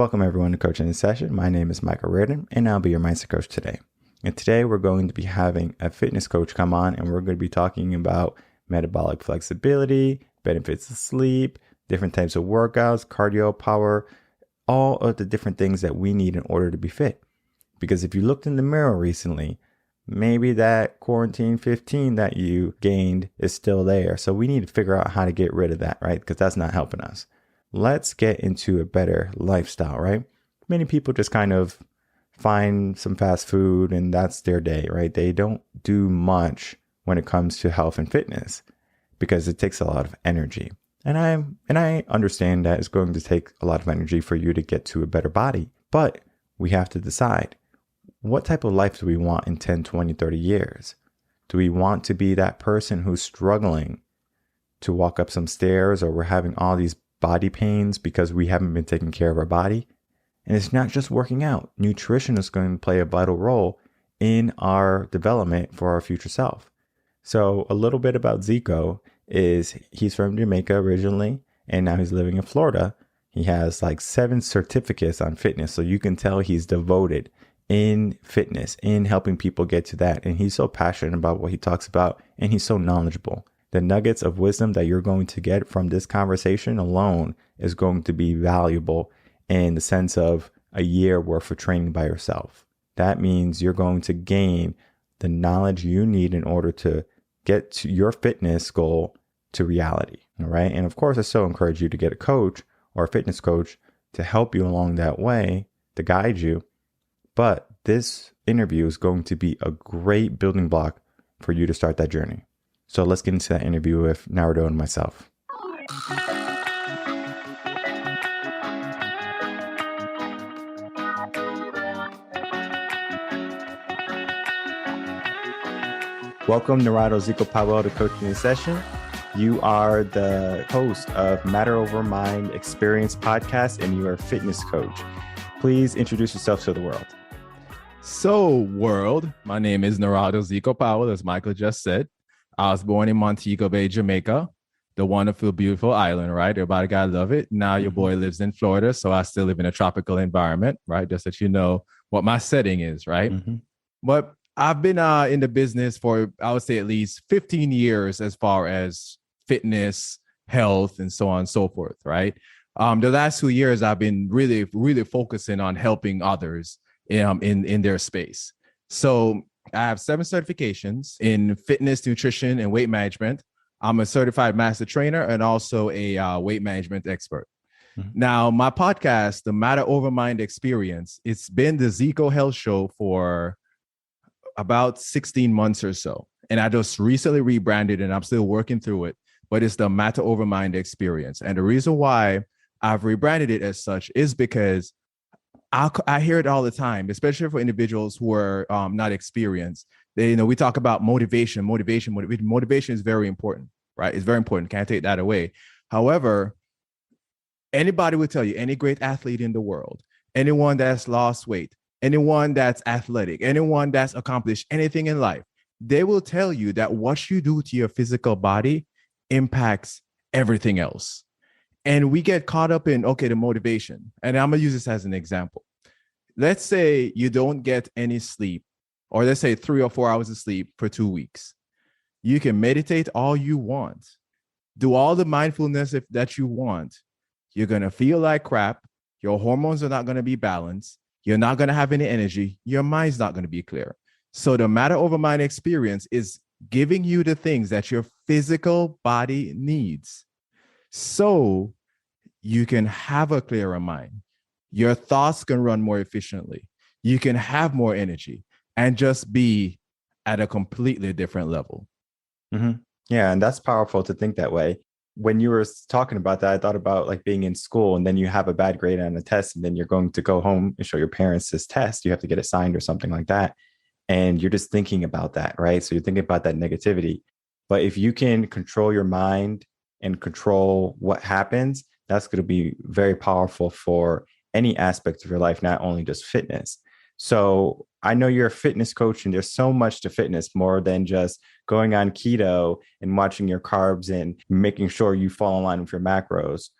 Welcome everyone to Coaching in Session. My name is Michael Rearden and I'll be your mindset coach today. And today we're going to be having a fitness coach come on and we're going to be talking about metabolic flexibility, benefits of sleep, different types of workouts, cardio, power, all of the different things that we need in order to be fit. Because if you looked in the mirror recently, maybe that quarantine 15 that you gained is still there. So we need to figure out how to get rid of that, right? Because that's not helping us. Let's get into a better lifestyle, right? Many people just kind of find some fast food and that's their day, right? They don't do much when it comes to health and fitness because it takes a lot of energy. And I understand that it's going to take a lot of energy for you to get to a better body, but we have to decide, what type of life do we want in 10, 20, 30 years? Do we want to be that person who's struggling to walk up some stairs, or we're having all these body pains because we haven't been taking care of our body? And it's not just working out. Nutrition is going to play a vital role in our development for our future self. So a little bit about Zeco is he's from Jamaica originally, and now he's living in Florida. He has like 7 certificates on fitness. So you can tell he's devoted in fitness, in helping people get to that. And he's so passionate about what he talks about, and he's so knowledgeable. The nuggets of wisdom that you're going to get from this conversation alone is going to be valuable in the sense of a year worth of training by yourself. That means you're going to gain the knowledge you need in order to get to your fitness goal to reality. All right. And of course, I so encourage you to get a coach or a fitness coach to help you along that way, to guide you. But this interview is going to be a great building block for you to start that journey. So let's get into that interview with Narado and myself. Welcome, Narado Zeco Powell, to Coaching in Session. You are the host of Matter Over Mind Experience podcast, and you are a fitness coach. Please introduce yourself to the world. So, world, my name is Narado Zeco Powell, as Michael just said. I was born in Montego Bay, Jamaica, the wonderful, beautiful island, right? Everybody gotta love it. Now your boy lives in Florida, so I still live in a tropical environment, right? Just that you know what my setting is, right? But I've been in the business for, I would say, at least 15 years as far as fitness, health, and so on and so forth, right? The last 2 years, I've been really, really focusing on helping others in their space. So I have 7 certifications in fitness, nutrition, and weight management. I'm a certified master trainer and also a weight management expert. Now, my podcast, the Matter Over Mind Experience, it's been the Zeco Health Show for about 16 months or so. And I just recently rebranded and I'm still working through it, but it's the Matter Over Mind Experience. And the reason why I've rebranded it as such is because I hear it all the time, especially for individuals who are not experienced. We talk about motivation. Motivation is very important, right? It's very important. Can't take that away. However, anybody will tell you, any great athlete in the world, anyone that's lost weight, anyone that's athletic, anyone that's accomplished anything in life, they will tell you that what you do to your physical body impacts everything else. And we get caught up in, the motivation. And I'm going to use this as an example. Let's say you don't get any sleep, or let's say 3 or 4 hours of sleep for 2 weeks. You can meditate all you want, do all the mindfulness that you want. You're going to feel like crap. Your hormones are not going to be balanced. You're not going to have any energy. Your mind's not going to be clear. So the Matter Over Mind experience is giving you the things that your physical body needs, so you can have a clearer mind. Your thoughts can run more efficiently. You can have more energy and just be at a completely different level. Yeah, and that's powerful to think that way. When you were talking about that, I thought about like being in school and then you have a bad grade on a test and then you're going to go home and show your parents this test. You have to get it signed or something like that. And you're just thinking about that, right? So you're thinking about that negativity. But if you can control your mind and control what happens, that's going to be very powerful for any aspect of your life, not only just fitness. So I know you're a fitness coach and there's so much to fitness, more than just going on keto and watching your carbs and making sure you fall in line with your macros.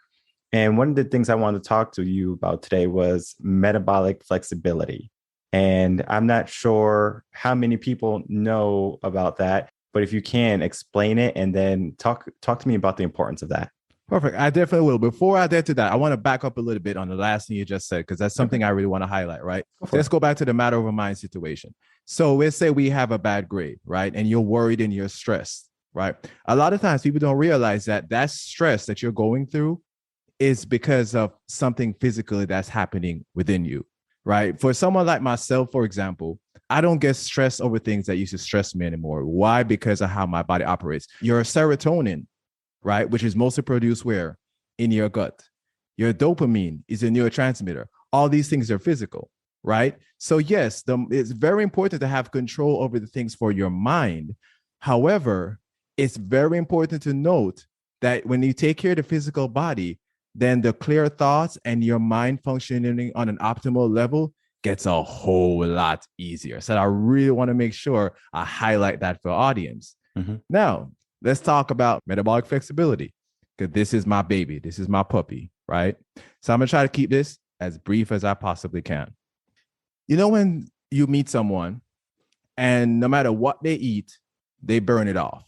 And one of the things I wanted to talk to you about today was metabolic flexibility. And I'm not sure how many people know about that, but if you can explain it and then talk to me about the importance of that. Perfect. I definitely will. Before I get to that, I want to back up a little bit on the last thing you just said, because that's something Okay, I really want to highlight, right? go for Let's it. go back to the matter of a mind situation. So let's say we have a bad grade, right? And you're worried and you're stressed, right? A lot of times people don't realize that that stress that you're going through is because of something physically that's happening within you, right? For someone like myself, for example, I don't get stressed over things that used to stress me anymore. Why? Because of how my body operates. Your serotonin, right, which is mostly produced where? In your gut. Your dopamine is a neurotransmitter. All these things are physical, right? So yes, it's very important to have control over the things for your mind. However, it's very important to note that when you take care of the physical body, then the clear thoughts and your mind functioning on an optimal level gets a whole lot easier. So I really want to make sure I highlight that for audience. Mm-hmm. Now, let's talk about metabolic flexibility, because this is my baby. This is my puppy, right? So I'm going to try to keep this as brief as I possibly can. You know, when you meet someone and no matter what they eat, they burn it off.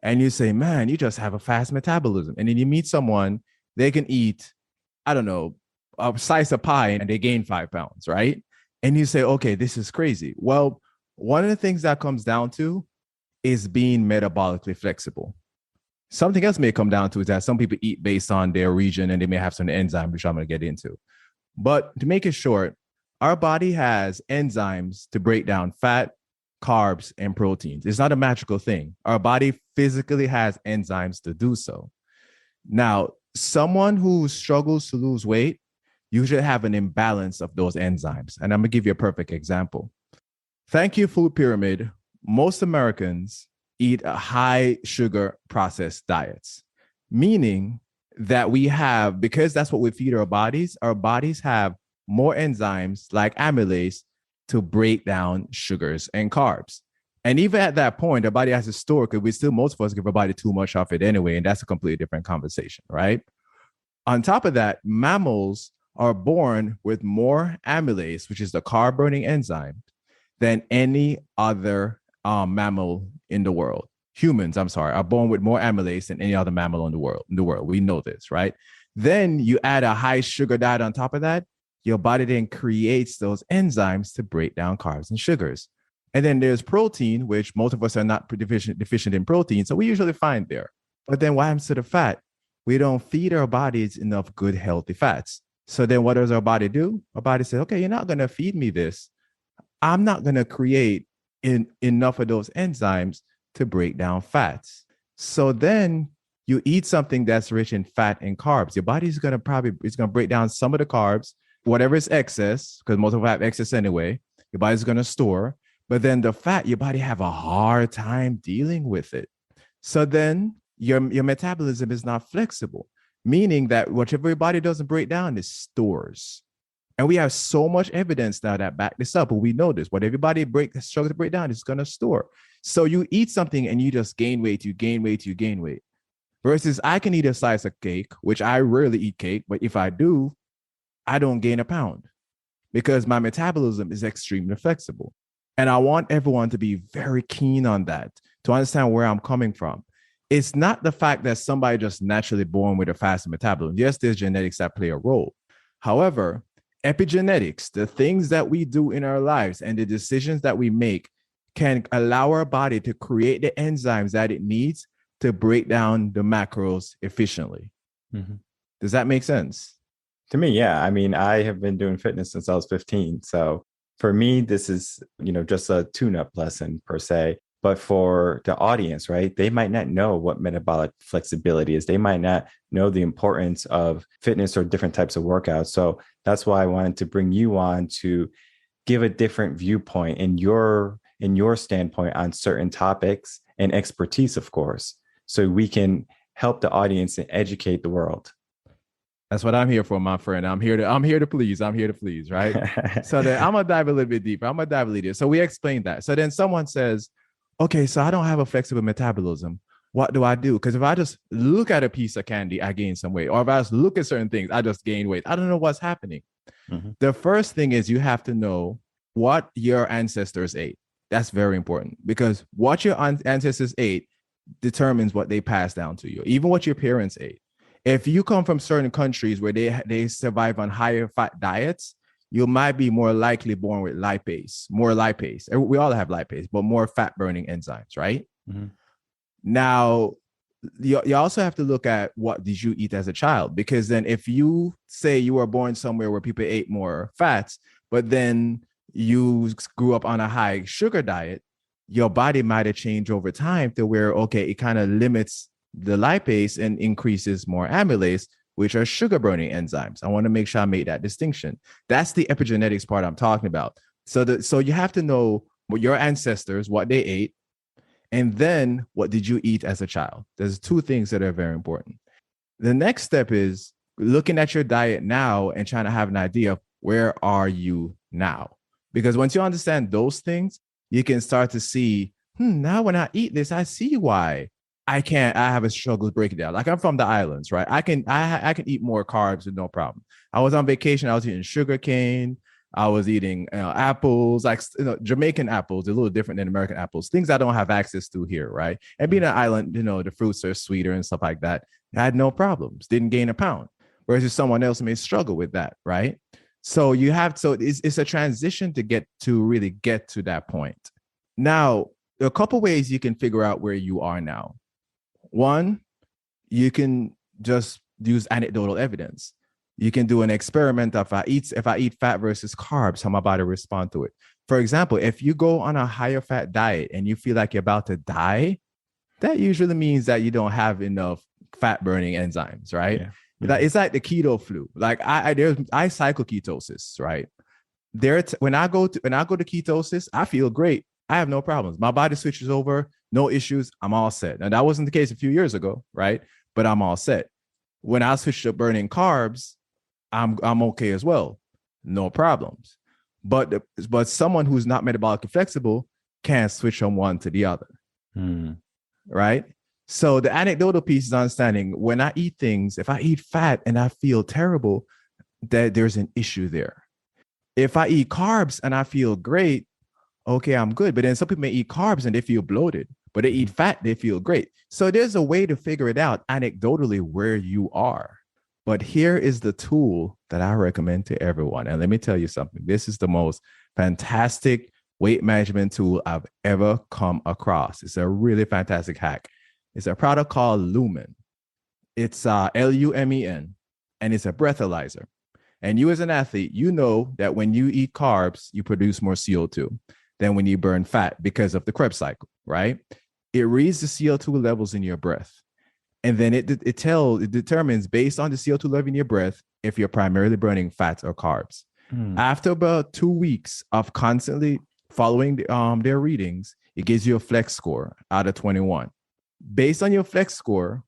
And you say, man, you just have a fast metabolism. And then you meet someone, they can eat, I don't know, a slice of pie and they gain 5 pounds, right? And you say, okay, this is crazy. Well, one of the things that comes down to is being metabolically flexible. Something else may come down to is that some people eat based on their region and they may have some enzymes, which I'm going to get into. But to make it short, our body has enzymes to break down fat, carbs, and proteins. It's not a magical thing. Our body physically has enzymes to do so. Now, someone who struggles to lose weight usually have an imbalance of those enzymes. And I'm going to give you a perfect example. Thank you, food pyramid. Most Americans eat a high sugar processed diets, meaning that we have, because that's what we feed our bodies have more enzymes like amylase to break down sugars and carbs. And even at that point, our body has to store, because we still, most of us give our body too much of it anyway. And that's a completely different conversation, right? On top of that, mammals are born with more amylase, which is the carb burning enzyme, than any other mammal in the world. Humans, I'm sorry, are born with more amylase than any other mammal in the world. We know this, right? Then you add a high sugar diet on top of that, your body then creates those enzymes to break down carbs and sugars. And then there's protein, which most of us are not deficient in protein, so we usually find there. But then what happens to the fat? We don't feed our bodies enough good, healthy fats. So then what does our body do? Our body says, okay, you're not going to feed me this. I'm not going to create enough of those enzymes to break down fats. So then you eat something that's rich in fat and carbs. Your body's going to break down some of the carbs, whatever is excess, because most of us have excess anyway. Your body's going to store. But then the fat, your body have a hard time dealing with it. So then your metabolism is not flexible, meaning that whatever your body doesn't break down, it stores. And we have so much evidence now that back this up, but we know this. What everybody struggles to break down is going to store. So you eat something and you just gain weight, you gain weight, you gain weight. Versus I can eat a slice of cake, which I rarely eat cake, but if I do, I don't gain a pound because my metabolism is extremely flexible. And I want everyone to be very keen on that, to understand where I'm coming from. It's not the fact that somebody just naturally born with a faster metabolism. Yes, there's genetics that play a role. However, epigenetics, the things that we do in our lives and the decisions that we make can allow our body to create the enzymes that it needs to break down the macros efficiently. Mm-hmm. Does that make sense? To me, yeah. I mean, I have been doing fitness since I was 15. So for me, this is, just a tune-up lesson per se. But for the audience, right, they might not know what metabolic flexibility is. They might not know the importance of fitness or different types of workouts. So that's why I wanted to bring you on to give a different viewpoint in your standpoint on certain topics and expertise, of course, so we can help the audience and educate the world. That's what I'm here for, my friend. I'm here to please. I'm here to please, right? So then I'm gonna dive a little bit deeper. I'm gonna dive a little deeper. So we explained that. So then someone says, okay, so I don't have a flexible metabolism. what do I do? Because if I just look at a piece of candy, I gain some weight. Or if I just look at certain things, I just gain weight. I don't know what's happening. Mm-hmm. The first thing is you have to know what your ancestors ate. That's very important, because what your ancestors ate determines what they pass down to you, even what your parents ate. If you come from certain countries where they survive on higher fat diets, you might be more likely born with more lipase. We all have lipase, but more fat burning enzymes, right? Mm-hmm. Now, you also have to look at what did you eat as a child, because then if you say you were born somewhere where people ate more fats, but then you grew up on a high sugar diet, your body might have changed over time to where, okay, it kind of limits the lipase and increases more amylase, which are sugar burning enzymes. I want to make sure I made that distinction. That's the epigenetics part I'm talking about. So you have to know what your ancestors, what they ate, and then what did you eat as a child? There's two things that are very important. The next step is looking at your diet now and trying to have an idea of where are you now? Because once you understand those things, you can start to see, now when I eat this, I see why I have a struggle to break it down. Like, I'm from the islands, right? I can eat more carbs with no problem. I was on vacation. I was eating sugar cane. I was eating apples, like, Jamaican apples, a little different than American apples, things I don't have access to here, right? And being an island, the fruits are sweeter and stuff like that. I had no problems, didn't gain a pound. Whereas if someone else may struggle with that, right? So it's a transition to really get to that point. Now, there are a couple ways you can figure out where you are now. One, you can just use anecdotal evidence. You can do an experiment of if I eat fat versus carbs, how my body respond to it. For example, if you go on a higher fat diet and you feel like you're about to die, that usually means that you don't have enough fat burning enzymes, right? Yeah. It's like the keto flu. Like I cycle ketosis, right? When I go to ketosis, I feel great. I have no problems. My body switches over, no issues. I'm all set. And that wasn't the case a few years ago, right? But I'm all set. When I switched to burning carbs, I'm okay as well, no problems. But someone who's not metabolically flexible can't switch from one to the other, right? So the anecdotal piece is understanding when I eat things, if I eat fat and I feel terrible, that there's an issue there. If I eat carbs and I feel great, okay, I'm good. But then some people may eat carbs and they feel bloated, but they eat fat, they feel great. So there's a way to figure it out anecdotally where you are. But here is the tool that I recommend to everyone. And let me tell you something. This is the most fantastic weight management tool I've ever come across. It's a really fantastic hack. It's a product called Lumen. It's Lumen, and it's a breathalyzer. And you as an athlete, you know that when you eat carbs, you produce more CO2 than when you burn fat because of the Krebs cycle, right? It reads the CO2 levels in your breath. And then it determines based on the CO2 level in your breath if you're primarily burning fats or carbs. After about 2 weeks of constantly following their readings, it gives you a flex score out of 21. Based on your flex score,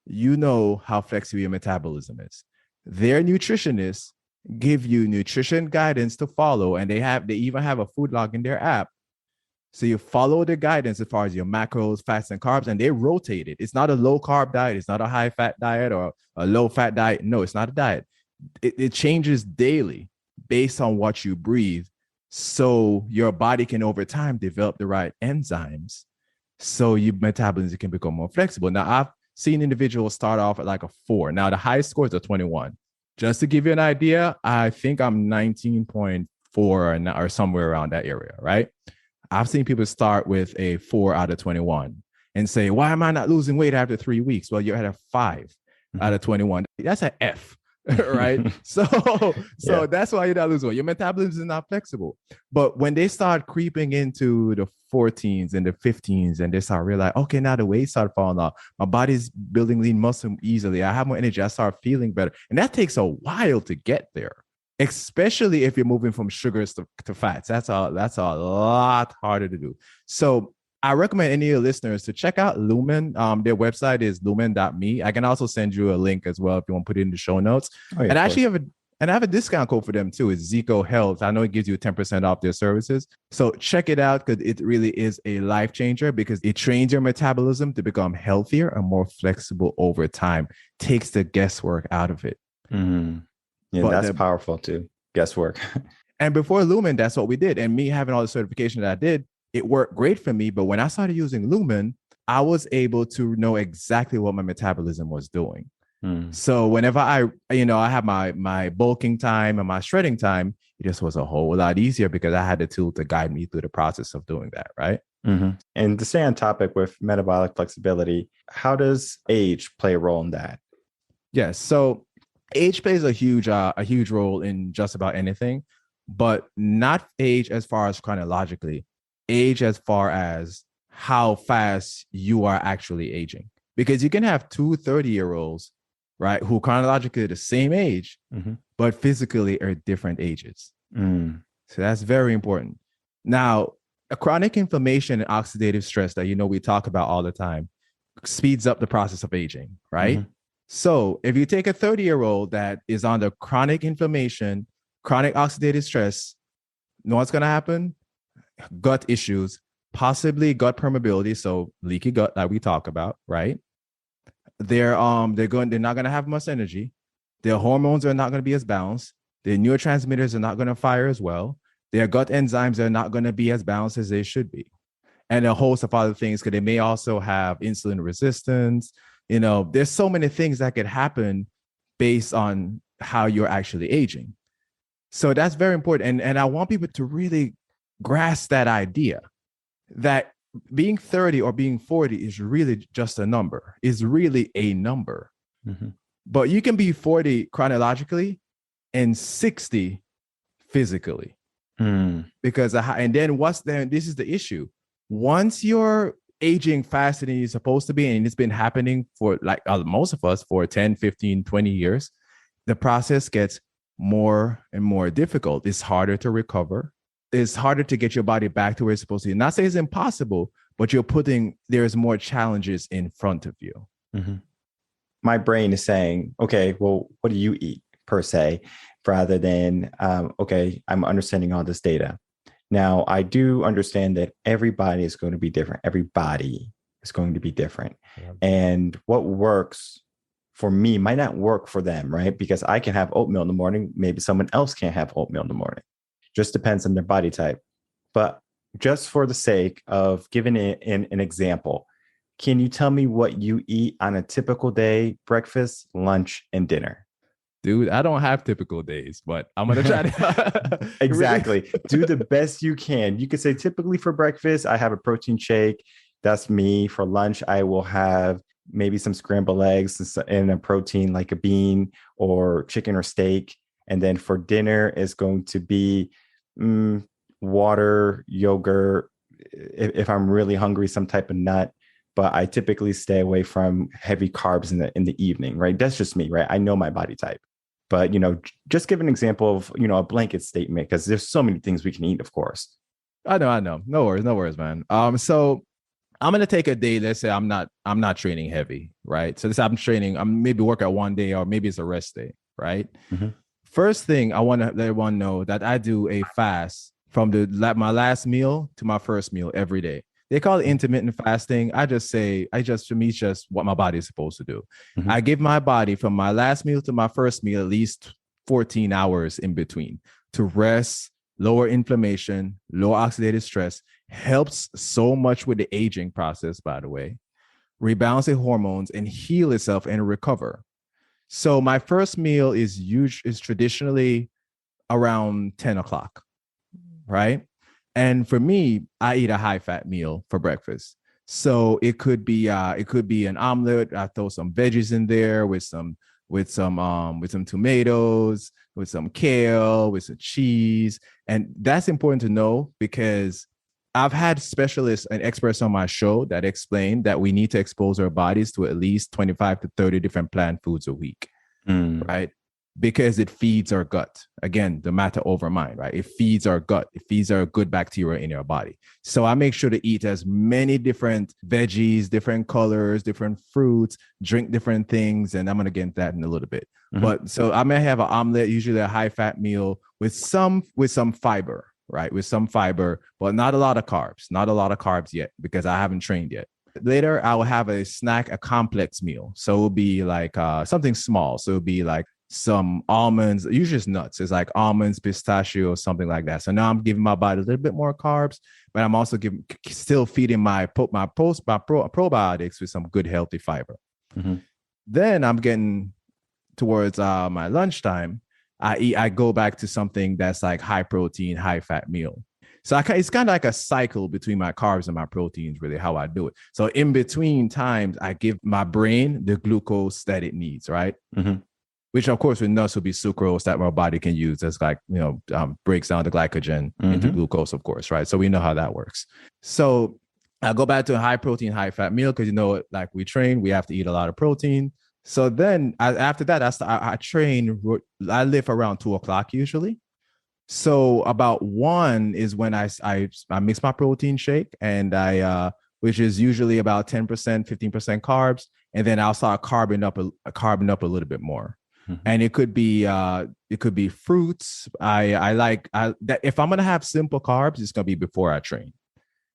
you know how flexible your metabolism is. Their nutritionists give you nutrition guidance to follow, and they even have a food log in their app. So you follow the guidance as far as your macros, fats, and carbs, and they rotate it. It's not a low carb diet. It's not a high fat diet or a low fat diet. No, it's not a diet. It changes daily based on what you breathe. So your body can over time develop the right enzymes so your metabolism can become more flexible. Now, I've seen individuals start off at like a 4. Now, the highest score is a 21. Just to give you an idea, I think I'm 19.4 or somewhere around that area, right? I've seen people start with a 4 out of 21 and say, why am I not losing weight after 3 weeks? Well, you're at a 5 out of 21. That's an F, right? So that's why you're not losing weight. Your metabolism is not flexible. But when they start creeping into the 14s and the 15s and they start realizing, okay, now the weight started falling off. My body's building lean muscle easily. I have more energy. I start feeling better. And that takes a while to get there, especially if you're moving from sugars to fats. That's a lot harder to do. So I recommend any of your listeners to check out Lumen. Their website is lumen.me. I can also send you a link as well if you want to put it in the show notes. Oh, yeah, and I actually And I have a discount code for them too. It's Zeco Health. I know it gives you 10% off their services. So check it out because it really is a life changer because it trains your metabolism to become healthier and more flexible over time. Takes the guesswork out of it. Mm-hmm. Yeah, But that's powerful too. Guesswork. And before Lumen, that's what we did. And me having all the certification that I did, it worked great for me. But when I started using Lumen, I was able to know exactly what my metabolism was doing. So whenever I have my bulking time and my shredding time, it just was a whole lot easier because I had the tool to guide me through the process of doing that, right? Mm-hmm. And to stay on topic with metabolic flexibility, how does age play a role in that? Yes. So age plays a huge role in just about anything, but not age as far as chronologically, age as far as how fast you are actually aging. Because you can have two 30-year-olds, right, who chronologically are the same age, but physically are different ages. So that's very important. Now, a chronic inflammation and oxidative stress that we talk about all the time speeds up the process of aging, right? So if you take a 30-year-old that is under chronic inflammation, chronic oxidative stress, know what's going to happen? Gut issues, possibly gut permeability, so leaky gut that we talk about, right? They're not going to have much energy. Their hormones are not going to be as balanced. Their neurotransmitters are not going to fire as well. Their gut enzymes are not going to be as balanced as they should be. And a host of other things, because they may also have insulin resistance. There's so many things that could happen based on how you're actually aging. So that's very important. And I want people to really grasp that idea that being 30 or being 40 is really just a number, is really a number. But you can be 40 chronologically and 60 physically. Because, and then this is the issue. Once you're aging faster than you're supposed to be, and it's been happening for like most of us for 10, 15, 20 years, the process gets more and more difficult. It's harder to recover. It's harder to get your body back to where it's supposed to be. Not say it's impossible, but there's more challenges in front of you. My brain is saying, okay, well, what do you eat per se, rather than, okay, I'm understanding all this data. Now, I do understand that everybody is going to be different. Everybody is going to be different. Yeah. And what works for me might not work for them, right? Because I can have oatmeal in the morning. Maybe someone else can't have oatmeal in the morning. Just depends on their body type. But just for the sake of giving it an example, can you tell me what you eat on a typical day, breakfast, lunch, and dinner? Dude, I don't have typical days, but I'm going to try to. Exactly. Do the best you can. You could say typically for breakfast, I have a protein shake. That's me. For lunch, I will have maybe some scrambled eggs and a protein like a bean or chicken or steak. And then for dinner, it's going to be water, yogurt, if I'm really hungry, some type of nut. But I typically stay away from heavy carbs in the evening, right? That's just me, right? I know my body type. But, just give an example of, a blanket statement, because there's so many things we can eat, of course. I know. No worries, man. So I'm going to take a day. Let's say I'm not training heavy, right? So this I'm training, I'm maybe work out one day, or maybe it's a rest day, right? First thing, I want to let everyone know that I do a fast from my last meal to my first meal every day. They call it intermittent fasting. For me, it's just what my body is supposed to do. I give my body from my last meal to my first meal at least 14 hours in between to rest, lower inflammation, lower oxidative stress. Helps so much with the aging process, by the way. Rebalance the hormones and heal itself and recover. So my first meal is traditionally around 10 o'clock, right? And for me, I eat a high-fat meal for breakfast. So it could be an omelet. I throw some veggies in there with some tomatoes, with some kale, with some cheese. And that's important to know because I've had specialists and experts on my show that explain that we need to expose our bodies to at least 25 to 30 different plant foods a week, right? because it feeds our gut. Again, the matter over mind, right? It feeds our gut. It feeds our good bacteria in our body. So I make sure to eat as many different veggies, different colors, different fruits, drink different things. And I'm going to get into that in a little bit. Mm-hmm. But so I may have an omelet, usually a high fat meal with some fiber, right? With some fiber, but not a lot of carbs yet because I haven't trained yet. Later, I will have a snack, a complex meal. So it'll be like something small. So it'll be like some almonds, usually it's nuts. It's like almonds, pistachio, something like that. So now I'm giving my body a little bit more carbs, but I'm also still feeding my probiotics with some good healthy fiber. Mm-hmm. Then I'm getting towards my lunchtime. I go back to something that's like high protein, high fat meal. So it's kind of like a cycle between my carbs and my proteins, really, how I do it. So in between times, I give my brain the glucose that it needs, right? Mm-hmm. Which, of course, with nuts would be sucrose that my body can use as like, breaks down the glycogen into glucose, of course, right? So we know how that works. So I go back to a high protein, high fat meal because, like we train, we have to eat a lot of protein. So then after that, I train. I live around 2:00 usually. So about 1 is when I mix my protein shake and which is usually about 10%, 15% carbs. And then I'll start carbing up a little bit more. Mm-hmm. And it could be fruits. That if I'm going to have simple carbs, it's going to be before I train.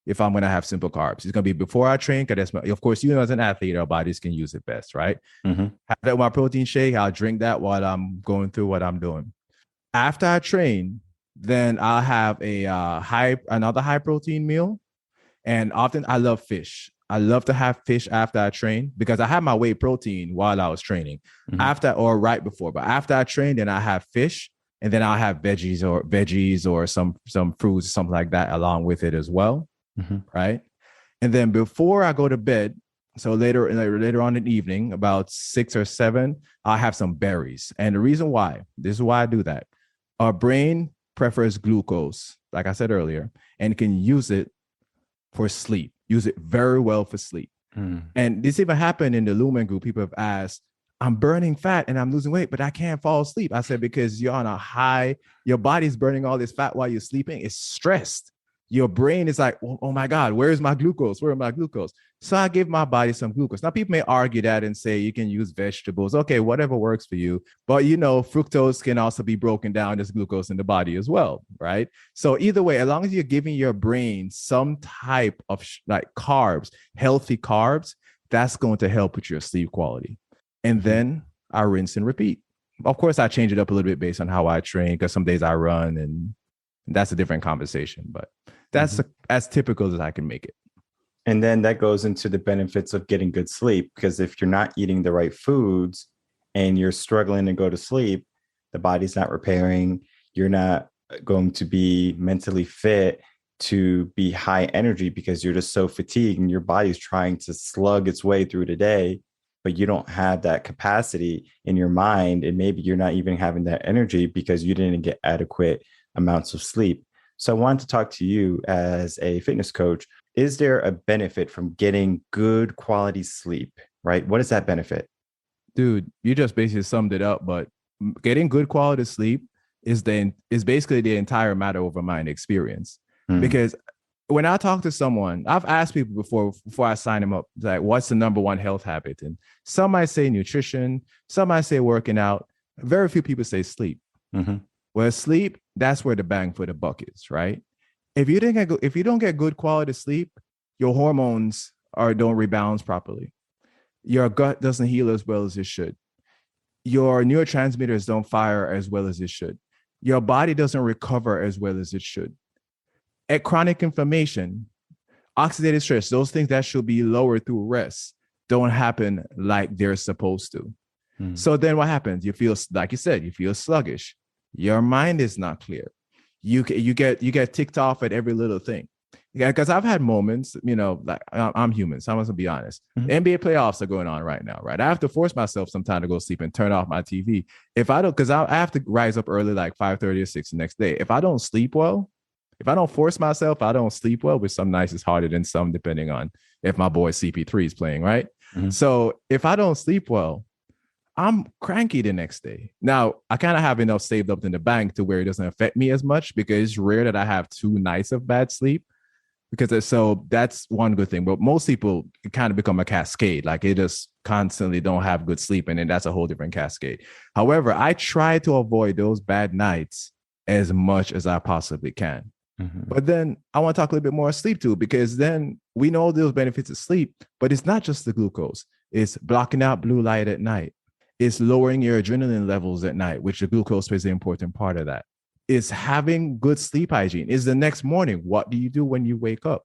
If I'm going to have simple carbs, it's going to be before I train. Because of course, as an athlete, our bodies can use it best, right? Mm-hmm. Have that with my protein shake. I'll drink that while I'm going through what I'm doing. After I train, then I'll have another high protein meal. And often I love fish. I love to have fish after I train because I have my whey protein while I was training after or right before. But after I train, then I have fish and then I'll have veggies or some fruits, something like that along with it as well. Mm-hmm. Right. And then before I go to bed, so later on in the evening, about 6 or 7, I'll have some berries. And the reason why, this is why I do that. Our brain prefers glucose, like I said earlier, and can use it for sleep. Use it very well for sleep. And this even happened in the Lumen group. People have asked, I'm burning fat and I'm losing weight, but I can't fall asleep. I said, because you're on a high, your body's burning all this fat while you're sleeping. It's stressed. Your brain is like, oh my God, where's my glucose? Where are my glucose? So I give my body some glucose. Now, people may argue that and say you can use vegetables. Okay, whatever works for you. But, fructose can also be broken down as glucose in the body as well, right? So either way, as long as you're giving your brain some type of like carbs, healthy carbs, that's going to help with your sleep quality. And then I rinse and repeat. Of course, I change it up a little bit based on how I train because some days I run and that's a different conversation, but that's as typical as I can make it. And then that goes into the benefits of getting good sleep, because if you're not eating the right foods and you're struggling to go to sleep, the body's not repairing. You're not going to be mentally fit to be high energy because you're just so fatigued and your body's trying to slug its way through the day, but you don't have that capacity in your mind. And maybe you're not even having that energy because you didn't get adequate amounts of sleep. So I wanted to talk to you as a fitness coach. Is there a benefit from getting good quality sleep, right? What is that benefit? Dude, you just basically summed it up, but getting good quality sleep is basically the entire matter over mind experience. Because when I talk to someone, I've asked people before I sign them up, like, what's the number one health habit? And some might say nutrition, some might say working out. Very few people say sleep. Mm-hmm. Well, sleep, that's where the bang for the buck is, right? If you don't get good quality sleep, your hormones don't rebalance properly. Your gut doesn't heal as well as it should. Your neurotransmitters don't fire as well as it should. Your body doesn't recover as well as it should. At chronic inflammation, oxidative stress, those things that should be lowered through rest don't happen like they're supposed to. So then what happens? You feel, like you said, you feel sluggish. Your mind is not clear. You get ticked off at every little thing. Yeah, because I've had moments, like I'm human, so I'm going to be honest. Mm-hmm. NBA playoffs are going on right now, right? I have to force myself sometime to go sleep and turn off my TV. If I don't, because I have to rise up early, like 5:30 or 6 the next day. If I don't sleep well, if I don't force myself, I don't sleep well, which some nights is harder than some, depending on if my boy CP3 is playing, right? Mm-hmm. So if I don't sleep well, I'm cranky the next day. Now, I kind of have enough saved up in the bank to where it doesn't affect me as much because it's rare that I have 2 nights of bad sleep. So that's one good thing. But most people kind of become a cascade. Like they just constantly don't have good sleep. And then that's a whole different cascade. However, I try to avoid those bad nights as much as I possibly can. Mm-hmm. But then I want to talk a little bit more sleep too, because then we know those benefits of sleep, but it's not just the glucose. It's blocking out blue light at night. It's lowering your adrenaline levels at night, which the glucose plays an important part of that. It's having good sleep hygiene. Is the next morning, what do you do when you wake up?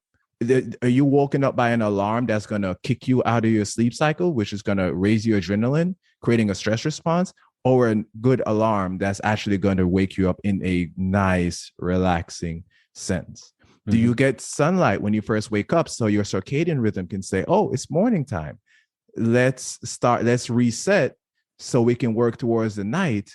Are you woken up by an alarm that's going to kick you out of your sleep cycle, which is going to raise your adrenaline, creating a stress response, or a good alarm that's actually going to wake you up in a nice, relaxing sense? Do you get sunlight when you first wake up so your circadian rhythm can say, oh, it's morning time? Let's reset so we can work towards the night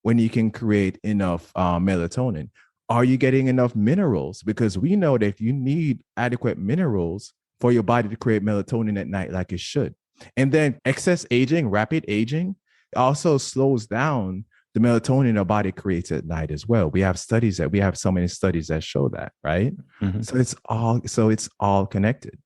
when you can create enough melatonin. Are you getting enough minerals? Because we know that you need adequate minerals for your body to create melatonin at night like it should. And then excess aging, rapid aging, also slows down the melatonin our body creates at night as well. We have so many studies that show that, right? Mm-hmm. So it's all connected.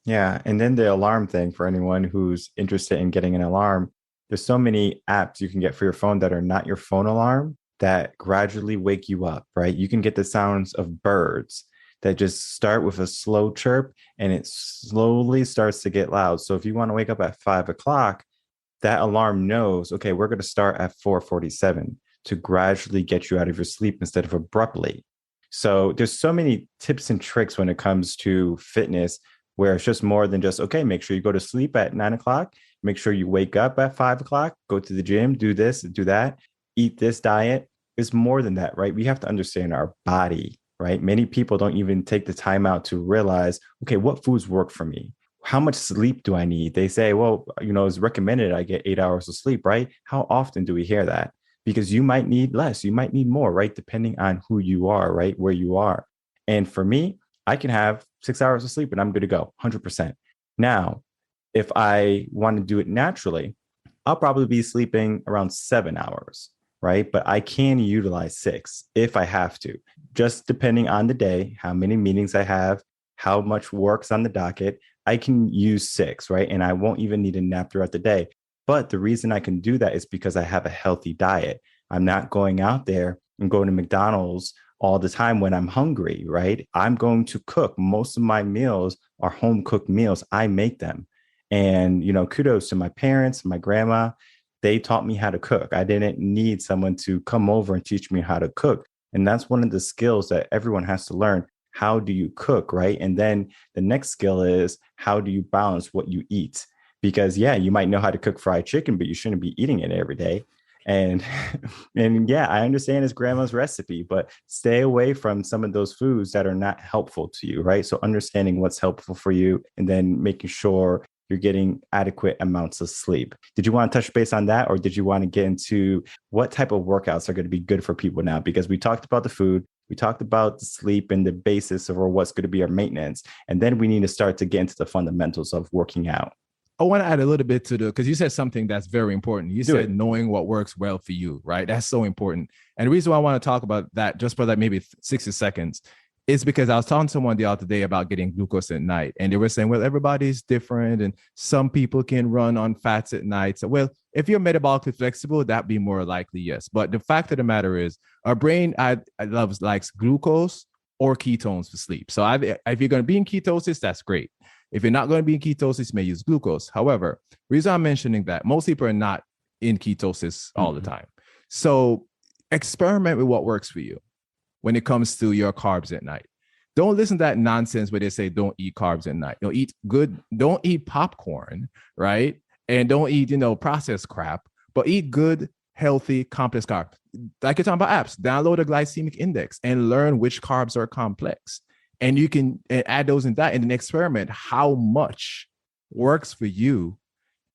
Yeah. And then the alarm thing, for anyone who's interested in getting an alarm, there's so many apps you can get for your phone that are not your phone alarm that gradually wake you up, right? You can get the sounds of birds that just start with a slow chirp and it slowly starts to get loud. So if you want to wake up at 5 o'clock, that alarm knows, okay, we're going to start at 4:47 to gradually get you out of your sleep instead of abruptly. So there's so many tips and tricks when it comes to fitness where it's just more than just, okay, make sure you go to sleep at 9 o'clock, make sure you wake up at 5 o'clock, go to the gym, do this, do that, eat this diet. It's more than that, right? We have to understand our body, right? Many people don't even take the time out to realize, okay, what foods work for me? How much sleep do I need? They say, well, it's recommended I get 8 hours of sleep, right? How often do we hear that? Because you might need less, you might need more, right? Depending on who you are, right? Where you are. And for me, I can have 6 hours of sleep and I'm good to go 100%. Now, if I want to do it naturally, I'll probably be sleeping around 7 hours, right? But I can utilize 6 if I have to, just depending on the day, how many meetings I have, how much work's on the docket. I can use 6, right? And I won't even need a nap throughout the day. But the reason I can do that is because I have a healthy diet. I'm not going out there and going to McDonald's all the time when I'm hungry, right? I'm going to cook. Most of my meals are home cooked meals. I make them. And, kudos to my parents, my grandma. They taught me how to cook. I didn't need someone to come over and teach me how to cook. And that's one of the skills that everyone has to learn. How do you cook, right? And then the next skill is, how do you balance what you eat? Because you might know how to cook fried chicken, but you shouldn't be eating it every day. And I understand it's grandma's recipe, but stay away from some of those foods that are not helpful to you, right? So understanding what's helpful for you and then making sure you're getting adequate amounts of sleep. Did you want to touch base on that, or did you want to get into what type of workouts are going to be good for people now? Because we talked about the food, we talked about the sleep and the basis of what's going to be our maintenance. And then we need to start to get into the fundamentals of working out. I want to add a little bit to because you said something that's very important. You said knowing what works well for you, right? That's so important. And the reason why I want to talk about that, just for like maybe 60 seconds, is because I was talking to someone the other day about getting glucose at night. And they were saying, well, everybody's different. And some people can run on fats at night. So, well, if you're metabolically flexible, that'd be more likely, yes. But the fact of the matter is, our brain likes glucose or ketones for sleep. So if you're going to be in ketosis, that's great. If you're not going to be in ketosis, you may use glucose. However, the reason I'm mentioning that, most people are not in ketosis all the time. So experiment with what works for you when it comes to your carbs at night. Don't listen to that nonsense where they say don't eat carbs at night. Don't eat popcorn, right? And don't eat, processed crap, but eat good, healthy, complex carbs. Like you're talking about apps, download a glycemic index and learn which carbs are complex. And you can add those in that and then experiment how much works for you.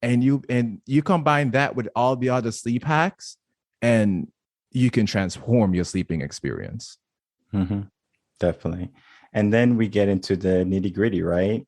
And you combine that with all the other sleep hacks and you can transform your sleeping experience. Definitely. And then we get into the nitty gritty, right?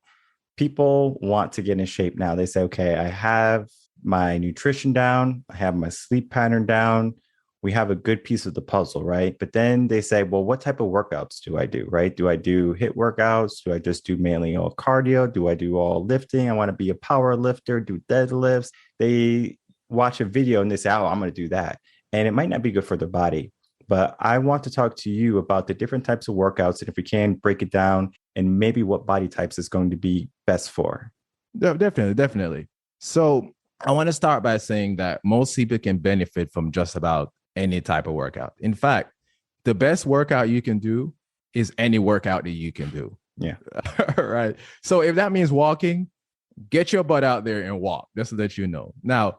People want to get in shape now. They say, okay, I have my nutrition down, I have my sleep pattern down. We have a good piece of the puzzle, right? But then they say, well, what type of workouts do I do, right? Do I do HIIT workouts? Do I just do mainly all cardio? Do I do all lifting? I want to be a power lifter, do deadlifts. They watch a video and they say, oh, I'm going to do that. And it might not be good for their body. But I want to talk to you about the different types of workouts and if we can break it down and maybe what body types is going to be best for. Definitely. So I want to start by saying that most people can benefit from just about any type of workout. In fact, the best workout you can do is any workout that you can do. Yeah. Right. So if that means walking, get your butt out there and walk. Just so that you know. Now,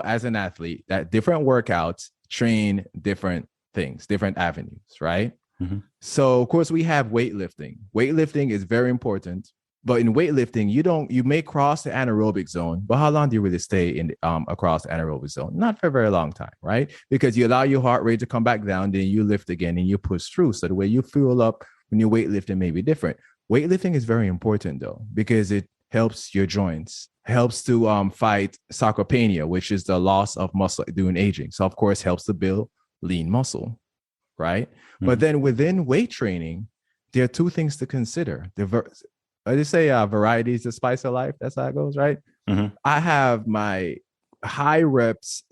as an athlete that different workouts train different things, different avenues, right? Mm-hmm. So of course we have weightlifting. Weightlifting is very important. But in weightlifting, you may cross the anaerobic zone, but how long do you really stay in across the anaerobic zone? Not for a very long time, right? Because you allow your heart rate to come back down, then you lift again and you push through. So the way you fuel up when you're weightlifting may be different. Weightlifting is very important though, because it helps your joints, helps to fight sarcopenia, which is the loss of muscle during aging. So of course helps to build lean muscle, right? Mm-hmm. But then within weight training, there are two things to consider. I just say variety is the spice of life. That's how it goes, right? Mm-hmm. I have my high reps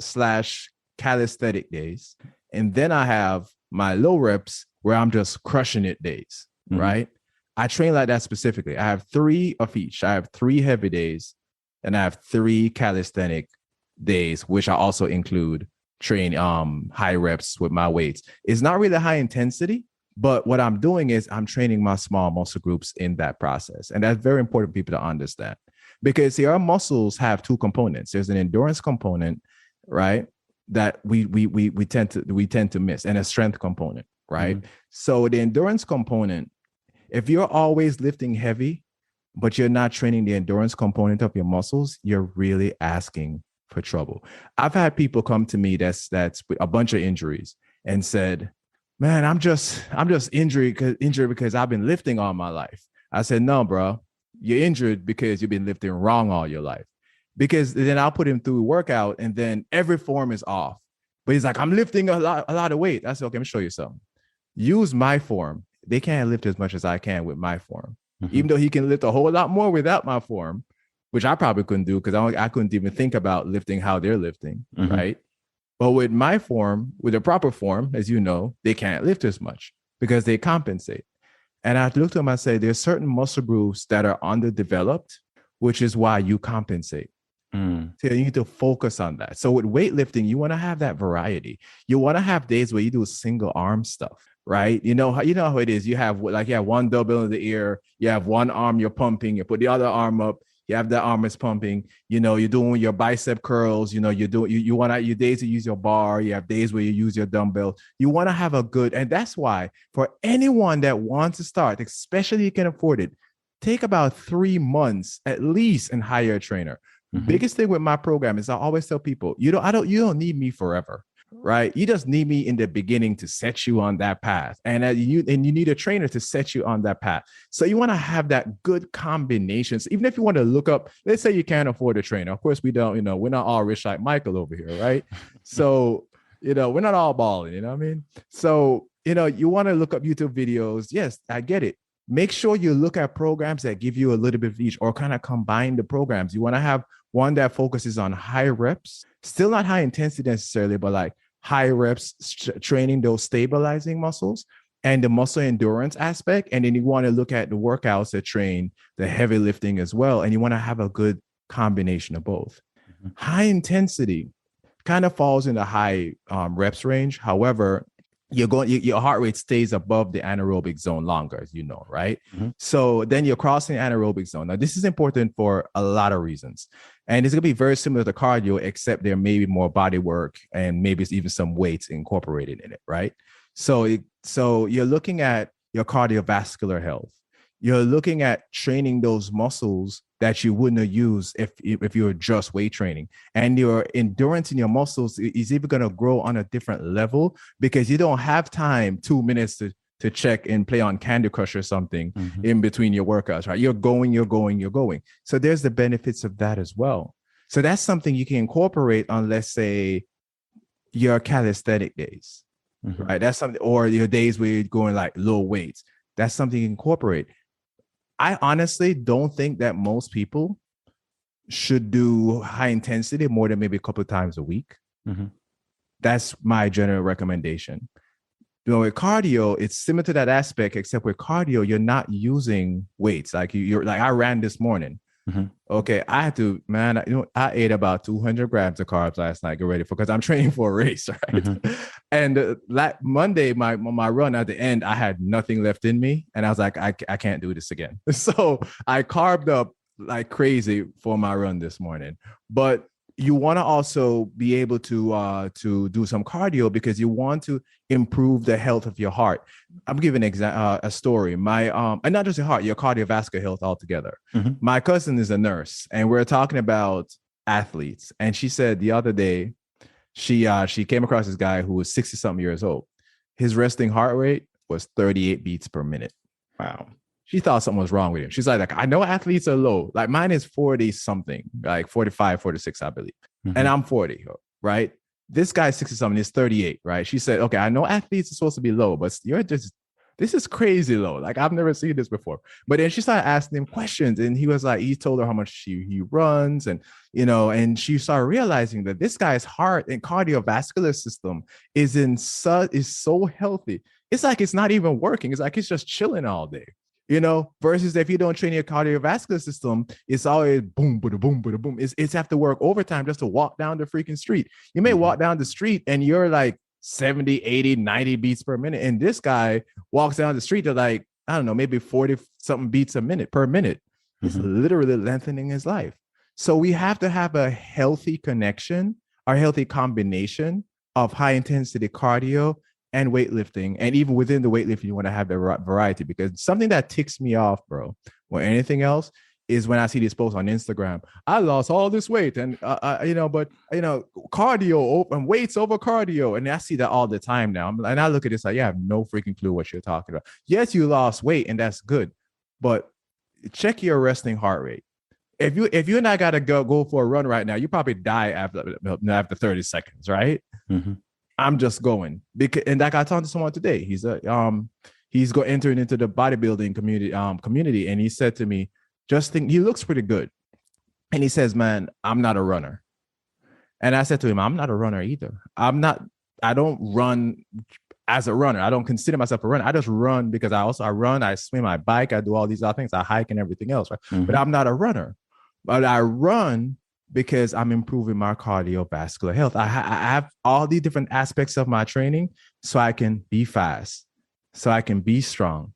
/ calisthenic days. And then I have my low reps where I'm just crushing it days, mm-hmm. right? I train like that specifically. I have 3 of each. I have 3 heavy days and I have 3 calisthenic days, which I also include train high reps with my weights. It's not really high intensity. But what I'm doing is I'm training my small muscle groups in that process. And that's very important for people to understand because our muscles have 2 components. There's an endurance component, right? That we tend to miss, and a strength component, right? Mm-hmm. So the endurance component, if you're always lifting heavy, but you're not training the endurance component of your muscles, you're really asking for trouble. I've had people come to me that's with a bunch of injuries and said, man, I'm just injured because I've been lifting all my life. I said, no, bro, you're injured because you've been lifting wrong all your life. Because then I'll put him through a workout and then every form is off. But he's like, I'm lifting a lot of weight. I said, okay, let me show you something. Use my form. They can't lift as much as I can with my form. Mm-hmm. Even though he can lift a whole lot more without my form, which I probably couldn't do because I couldn't even think about lifting how they're lifting, mm-hmm. right? But with my form, with a proper form, as you know, they can't lift as much because they compensate. And I looked at them and said, there's certain muscle groups that are underdeveloped, which is why you compensate. So you need to focus on that. So with weightlifting, you want to have that variety. You want to have days where you do single arm stuff, right? You know how it is. You have one dumbbell in the air, you have one arm you're pumping, you put the other arm up. You have that arm is pumping, you're doing your bicep curls, you want your days to use your bar. You have days where you use your dumbbell. You want to have a good, and that's why for anyone that wants to start, especially if you can afford it, take about 3 months at least and hire a trainer. Mm-hmm. Biggest thing with my program is I always tell people, you don't need me forever. Right. You just need me in the beginning to set you on that path. And you need a trainer to set you on that path. So you want to have that good combinations. Even if you want to look up, let's say you can't afford a trainer. Of course, we don't, we're not all rich like Michael over here. Right. So, we're not all balling, you know what I mean? So, you want to look up YouTube videos. Yes, I get it. Make sure you look at programs that give you a little bit of each or kind of combine the programs. You want to have one that focuses on high reps, still not high intensity necessarily, but like high reps, training those stabilizing muscles and the muscle endurance aspect. And then you want to look at the workouts that train the heavy lifting as well. And you want to have a good combination of both. Mm-hmm. High intensity kind of falls in the high reps range. However, your heart rate stays above the anaerobic zone longer, as you know, right? Mm-hmm. So then you're crossing the anaerobic zone. Now, this is important for a lot of reasons. And it's going to be very similar to cardio, except there may be more body work and maybe even some weights incorporated in it, right? So you're looking at your cardiovascular health. You're looking at training those muscles that you wouldn't have used if you were just weight training. And your endurance in your muscles is even going to grow on a different level because you don't have time 2 minutes to check and play on Candy Crush or something in between your workouts, right? You're going. So there's the benefits of that as well. So that's something you can incorporate on, let's say, your calisthenic days, right? That's something, or your days where you're going like low weights. That's something you incorporate. I honestly don't think that most people should do high intensity more than maybe a couple of times a week. That's my general recommendation. With cardio, it's similar to that aspect, except with cardio, you're not using weights. Like you're like, I ran this morning. Okay, I had to, man, I ate about 200 grams of carbs last night, get ready for, because I'm training for a race, right? And Monday, my run at the end, I had nothing left in me. And I was like, I can't do this again. So I carved up like crazy for my run this morning. But you want to also be able to do some cardio because you want to improve the health of your heart. I'm giving a story. My and not just your heart, your cardiovascular health altogether. My cousin is a nurse, and we're talking about athletes. And she said the other day, she came across this guy who was 60-something years old. His resting heart rate was 38 beats per minute. Wow. She thought something was wrong with him. She's like, I know athletes are low. Like mine is 40 something, like 45, 46, I believe. And I'm 40, right? This guy's 60 something, is 38, right? She said, okay, I know athletes are supposed to be low, but this is crazy low. Like I've never seen this before. But then she started asking him questions, and he was like, he told her how much he runs, and and she started realizing that this guy's heart and cardiovascular system is so healthy. It's like it's not even working. It's like it's just chilling all day. Versus if you don't train your cardiovascular system, it's always boom, boom, boom, boom, boom. It's have to work overtime just to walk down the freaking street. You may walk down the street and you're like 70, 80, 90 beats per minute. And this guy walks down the street to like, I don't know, maybe 40 something beats per minute. He's literally lengthening his life. So we have to have a healthy connection, or healthy combination of high intensity cardio and weightlifting. And even within the weightlifting, you want to have the variety, because something that ticks me off, bro, more than anything else, is when I see these posts on Instagram. I lost all this weight, and cardio and weights over cardio, and I see that all the time now. And I look at this like, I have no freaking clue what you're talking about. Yes, you lost weight, and that's good, but check your resting heart rate. If you and I gotta go for a run right now, you probably die after 30 seconds, right? I'm just going and like I talked to someone today. He's entering into the bodybuilding community, and he said to me, he looks pretty good, and he says, "Man, I'm not a runner." And I said to him, "I'm not a runner either. I don't run as a runner. I don't consider myself a runner. I just run because I run, I swim, I bike, I do all these other things, I hike and everything else, right? But I'm not a runner. But I run because I'm improving my cardiovascular health. I have all the different aspects of my training so I can be fast, so I can be strong,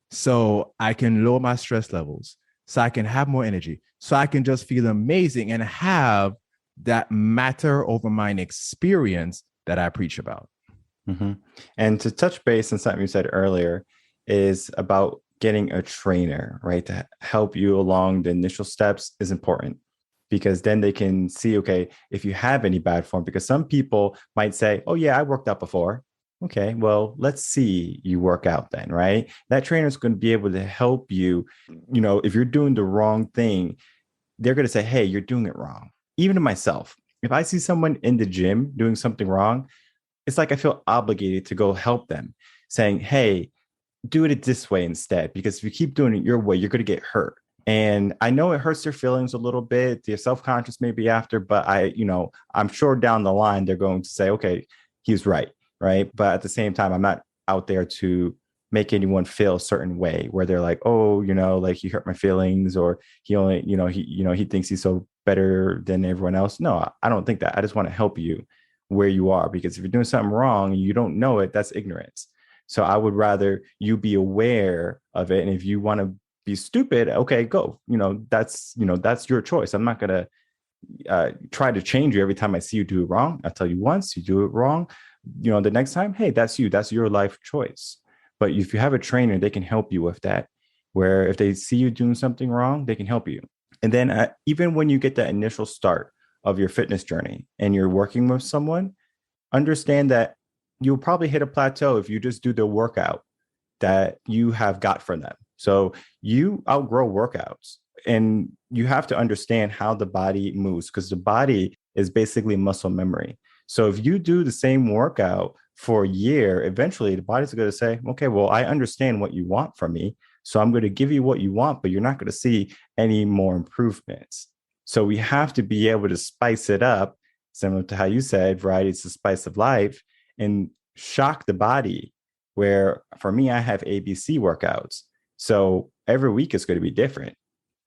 so I can lower my stress levels, so I can have more energy, so I can just feel amazing and have that matter over mind experience that I preach about." And to touch base on something you said earlier is about getting a trainer, right, to help you along the initial steps is important. Because then they can see, okay, if you have any bad form, because some people might say, oh yeah, I worked out before. Okay, well, let's see you work out then, right? That trainer is going to be able to help you. If you're doing the wrong thing, they're going to say, hey, you're doing it wrong. Even to myself, if I see someone in the gym doing something wrong, it's like I feel obligated to go help them, saying, hey, do it this way instead, because if you keep doing it your way, you're going to get hurt. And I know it hurts their feelings a little bit. They're self-conscious maybe after, but I'm sure down the line, they're going to say, okay, he's right. But at the same time, I'm not out there to make anyone feel a certain way where they're like, oh, like he hurt my feelings, or he only, he thinks he's so better than everyone else. No, I don't think that. I just want to help you where you are, because if you're doing something wrong and you don't know it, that's ignorance. So I would rather you be aware of it. And if you want to be stupid, okay, go. That's your choice. I'm not gonna try to change you every time I see you do it wrong. I'll tell you once, you do it wrong. The next time, hey, that's you. That's your life choice. But if you have a trainer, they can help you with that. Where if they see you doing something wrong, they can help you. And then even when you get that initial start of your fitness journey and you're working with someone, understand that you'll probably hit a plateau if you just do the workout that you have got from them. So you outgrow workouts. And you have to understand how the body moves, because the body is basically muscle memory. So if you do the same workout for a year, eventually the body's going to say, okay, well, I understand what you want from me. So I'm going to give you what you want, but you're not going to see any more improvements. So we have to be able to spice it up, similar to how you said, variety is the spice of life, and shock the body. Where for me, I have ABC workouts. So every week is going to be different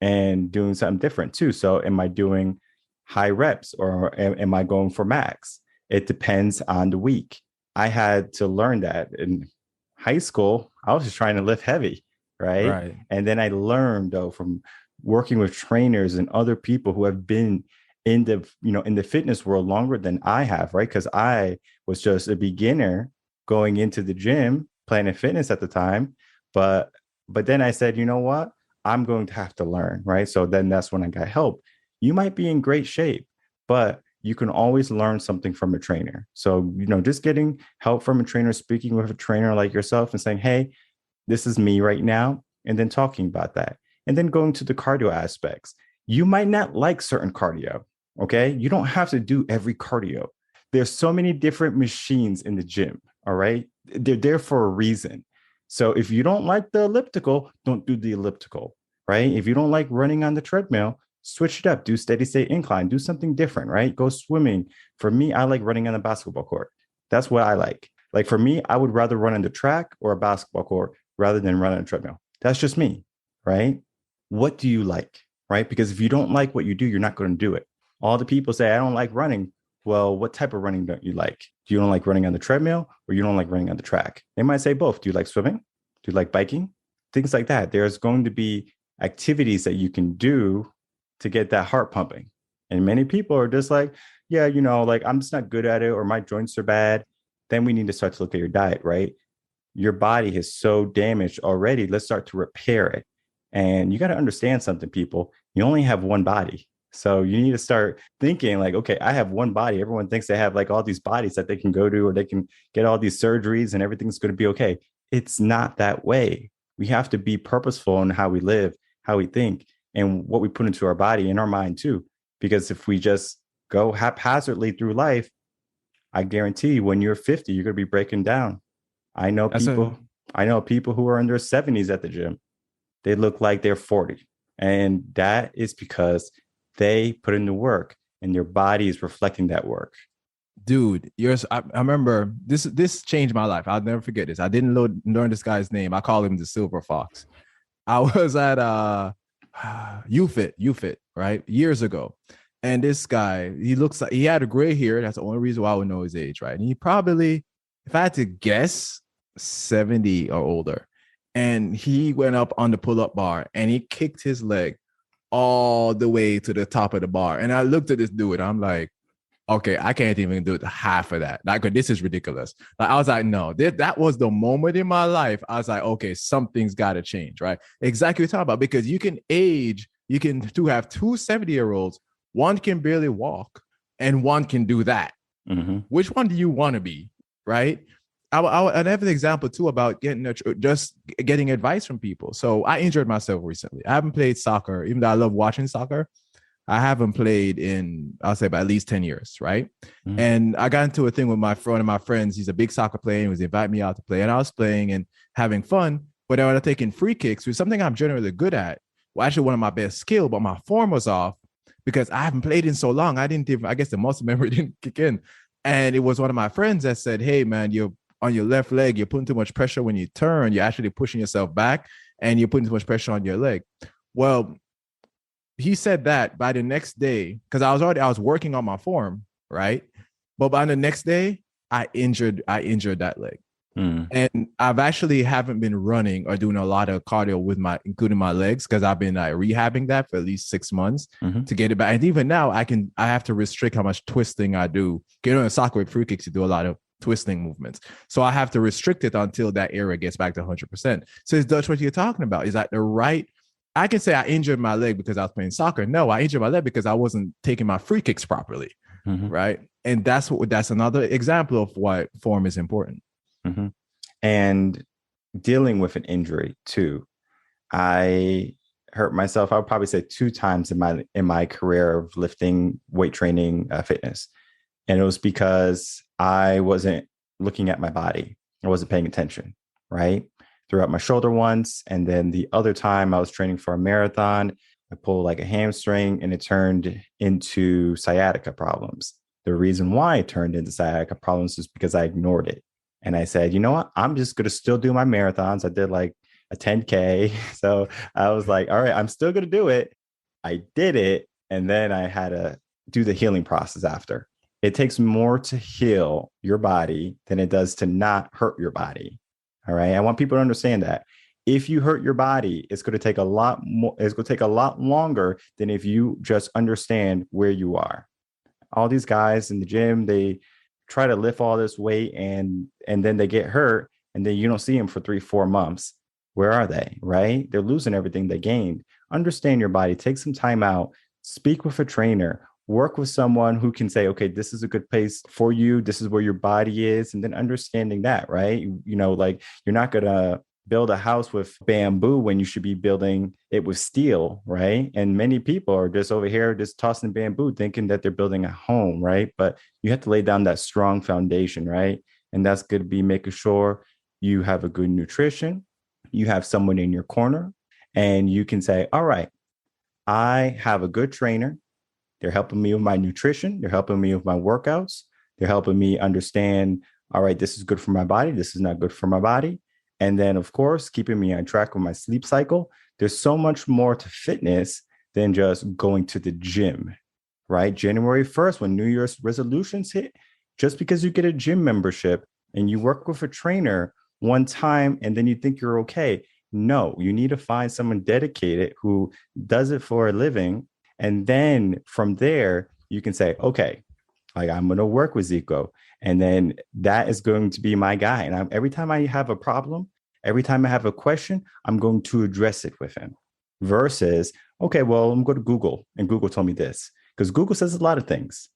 and doing something different too. So am I doing high reps or am I going for max? It depends on the week. I had to learn that in high school. I was just trying to lift heavy, right? Right. And then I learned though from working with trainers and other people who have been in the, in the fitness world longer than I have, right? Because I was just a beginner going into the gym, Planet Fitness at the time. But then I said, you know what? I'm going to have to learn, right? So then that's when I got help. You might be in great shape, but you can always learn something from a trainer. So, just getting help from a trainer, speaking with a trainer like yourself and saying, hey, this is me right now, and then talking about that. And then going to the cardio aspects. You might not like certain cardio, okay? You don't have to do every cardio. There's so many different machines in the gym, all right? They're there for a reason. So if you don't like the elliptical, don't do the elliptical, right? If you don't like running on the treadmill, switch it up, do steady state incline, do something different, right? Go swimming. For me, I like running on a basketball court. That's what I like. Like for me, I would rather run on the track or a basketball court rather than run on a treadmill. That's just me, right? What do you like, right? Because if you don't like what you do, you're not going to do it. All the people say, I don't like running. Well, what type of running don't you like? Do you don't like running on the treadmill or you don't like running on the track? They might say both. Do you like swimming? Do you like biking? Things like that. There's going to be activities that you can do to get that heart pumping. And many people are just like, yeah, like I'm just not good at it or my joints are bad. Then we need to start to look at your diet, right? Your body is so damaged already. Let's start to repair it. And you got to understand something, people. You only have one body. So you need to start thinking like, okay, I have one body. Everyone thinks they have like all these bodies that they can go to or they can get all these surgeries and everything's going to be okay. It's not that way. We have to be purposeful in how we live, how we think, and what we put into our body and our mind too. Because if we just go haphazardly through life, I guarantee you when you're 50, you're going to be breaking down. I know people who are in their 70s at the gym. They look like they're 40. And that is because they put in the work and their body is reflecting that work. Dude, I remember this changed my life. I'll never forget this. I didn't learn this guy's name. I call him the Silver Fox. I was at UFIT, right? Years ago. And this guy, he looks like he had a gray hair. That's the only reason why I would know his age, right? And he probably, if I had to guess, 70 or older. And he went up on the pull-up bar and he kicked his leg all the way to the top of the bar. And I looked at this dude. I'm like, okay, I can't even do half of that. Like, this is ridiculous. Like, I was like, no, that was the moment in my life. I was like, okay, something's got to change, right? Exactly what you're talking about, because you can age, you can have two 70-year-olds, one can barely walk and one can do that. Mm-hmm. Which one do you want to be, right? I have an example too about just getting advice from people. So I injured myself recently. I haven't played soccer, even though I love watching soccer. I haven't played in, I'll say, about at least 10 years, right? Mm-hmm. And I got into a thing with one of my friends. He's a big soccer player. He was inviting me out to play. And I was playing and having fun. But I was taking free kicks, which is something I'm generally good at. Well, actually, one of my best skills, but my form was off because I haven't played in so long. I guess the muscle memory didn't kick in. And it was one of my friends that said, hey, man, you're on your left leg, you're putting too much pressure when you turn. You're actually pushing yourself back and you're putting too much pressure on your leg. Well, he said that by the next day, because I was working on my form, right? But by the next day, I injured that leg. And I've actually haven't been running or doing a lot of cardio including my legs, because I've been rehabbing that for at least 6 months to get it back. And even now I have to restrict how much twisting I do. Getting on a soccer with free kicks, you do a lot of twisting movements. So I have to restrict it until that area gets back to 100%. So it's Dutch, what you're talking about is that I can say I injured my leg because I was playing soccer. No, I injured my leg because I wasn't taking my free kicks properly. Right. And that's another example of why form is important. And dealing with an injury too. I hurt myself, I would probably say 2 times in my career of lifting, weight training, fitness. And it was because I wasn't looking at my body. I wasn't paying attention, right? Threw out my shoulder once. And then the other time I was training for a marathon, I pulled like a hamstring and it turned into sciatica problems. The reason why it turned into sciatica problems is because I ignored it. And I said, you know what? I'm just going to still do my marathons. I did like a 10K. So I was like, all right, I'm still going to do it. I did it. And then I had to do the healing process after. It takes more to heal your body than it does to not hurt your body. All right. I want people to understand that. If you hurt your body, it's going to take a lot more, it's going to take a lot longer than if you just understand where you are. All these guys in the gym, they try to lift all this weight and then they get hurt and then you don't see them for 3-4 months. Where are they? Right? They're losing everything they gained. Understand your body, take some time out, speak with a trainer, work with someone who can say, okay, this is a good pace for you. This is where your body is. And then understanding that, right? You know, like you're not going to build a house with bamboo when you should be building it with steel, right? And many people are just over here just tossing bamboo thinking that they're building a home, right? But you have to lay down that strong foundation, right? And that's going to be making sure you have a good nutrition, you have someone in your corner, and you can say, all right, I have a good trainer. They're helping me with my nutrition. They're helping me with my workouts. They're helping me understand, all right, this is good for my body. This is not good for my body. And then, of course, keeping me on track with my sleep cycle. There's so much more to fitness than just going to the gym, right? January 1st, when New Year's resolutions hit, just because you get a gym membership and you work with a trainer one time and then you think you're okay. No, you need to find someone dedicated who does it for a living. And then from there, you can say, okay, like I'm going to work with Zeco. And then that is going to be my guy. And every time I have a problem, every time I have a question, I'm going to address it with him versus, okay, well, I'm going to Google and Google told me this because Google says a lot of things.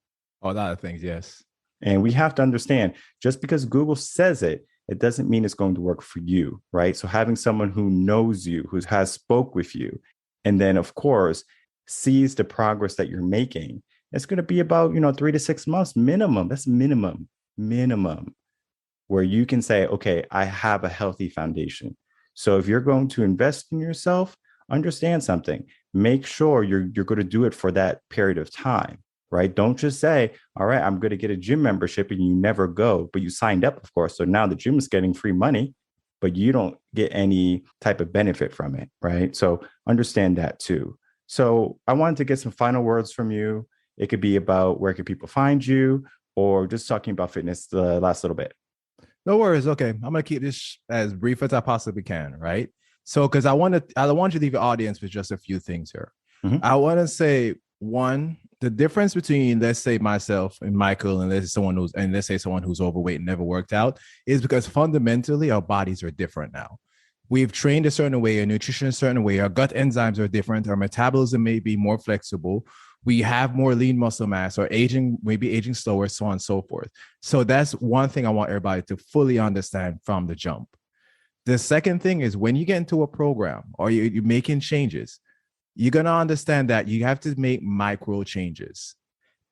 A lot of things, yes. And we have to understand just because Google says it, it doesn't mean it's going to work for you, right? So having someone who knows you, who has spoke with you, and then of course, sees the progress that you're making, it's going to be about, 3 to 6 months minimum. That's minimum, where you can say, okay, I have a healthy foundation. So if you're going to invest in yourself, understand something. Make sure you're going to do it for that period of time, right? Don't just say, all right, I'm going to get a gym membership and you never go, but you signed up, of course. So now the gym is getting free money, but you don't get any type of benefit from it, right? So understand that too. So I wanted to get some final words from you. It could be about where can people find you or just talking about fitness the last little bit. No worries. Okay. I'm going to keep this as brief as I possibly can, right? So, because I want you to leave the audience with just a few things here. Mm-hmm. I want to say, one, the difference between, let's say, myself and Michael, and let's say someone who's overweight and never worked out, is because fundamentally our bodies are different now. We've trained a certain way, our nutrition a certain way, our gut enzymes are different, our metabolism may be more flexible, we have more lean muscle mass, or maybe aging slower, so on and so forth. So that's one thing I want everybody to fully understand from the jump. The second thing is when you get into a program or you're making changes, you're going to understand that you have to make micro changes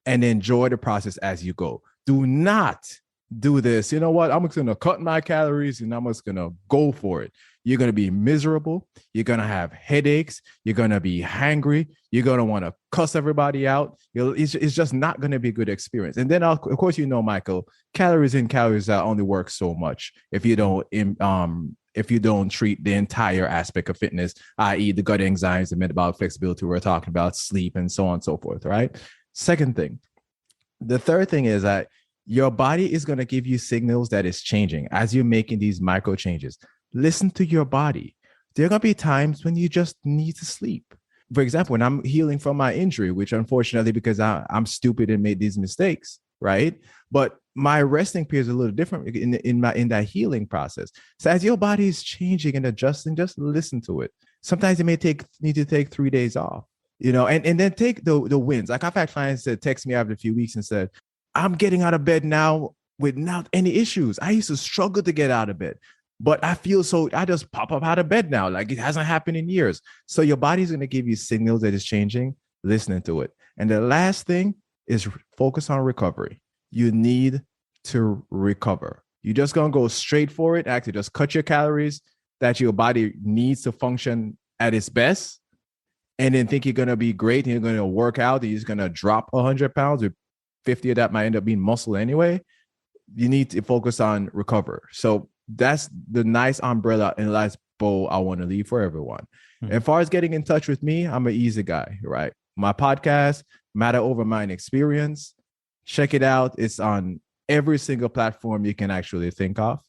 and enjoy the process as you go. Do not do this. You know what? I'm just going to cut my calories and I'm just going to go for it. You're going to be miserable. You're going to have headaches. You're going to be hangry. You're going to want to cuss everybody out. It's just not going to be a good experience. And then, of course, Michael, calories in, calories out only work so much if you don't treat the entire aspect of fitness, i.e. the gut enzymes, the metabolic flexibility we're talking about, sleep, and so on and so forth, right? Second thing. The third thing is that your body is going to give you signals that it's changing as you're making these micro changes. Listen to your body. There are going to be times when you just need to sleep. For example, when I'm healing from my injury, which unfortunately, because I'm stupid and made these mistakes, right? But my resting period is a little different in that healing process. So as your body is changing and adjusting, just listen to it. Sometimes it may need to take 3 days off, and then take the wins. Like I've had clients that text me after a few weeks and said, I'm getting out of bed now without any issues. I used to struggle to get out of bed. but I just pop up out of bed now. Like it hasn't happened in years. So your body's going to give you signals that it's changing, listening to it. And the last thing is focus on recovery. You need to recover. You're just going to go straight for it. Actually, just cut your calories that your body needs to function at its best. And then think you're going to be great and you're going to work out and you're just going to drop 100 pounds or 50 of that might end up being muscle anyway. You need to focus on recover. So that's the nice umbrella and nice bow I want to leave for everyone. Mm-hmm. As far as getting in touch with me, I'm an easy guy, right? My podcast, Matter Over Mind Experience. Check it out. It's on every single platform you can actually think of.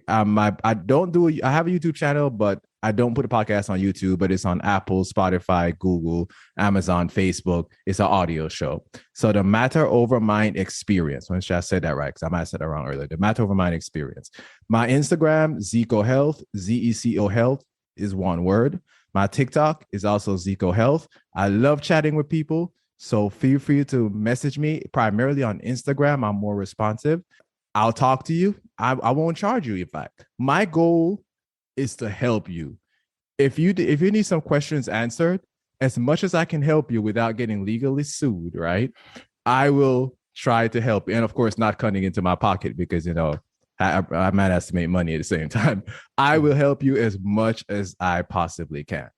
I have a YouTube channel, but I don't put a podcast on YouTube, but it's on Apple, Spotify, Google, Amazon, Facebook. It's an audio show. So the Matter Over Mind Experience. When should I say that right? Because I might have said that wrong earlier. The Matter Over Mind Experience. My Instagram, Zeco Health, Zeco Health is one word. My TikTok is also Zeco Health. I love chatting with people. So feel free to message me primarily on Instagram. I'm more responsive. I'll talk to you. I won't charge you. In fact, my goal is to help you. If you need some questions answered, as much as I can help you without getting legally sued, right? I will try to help you. And of course, not cutting into my pocket because, I might have to make money at the same time. I will help you as much as I possibly can.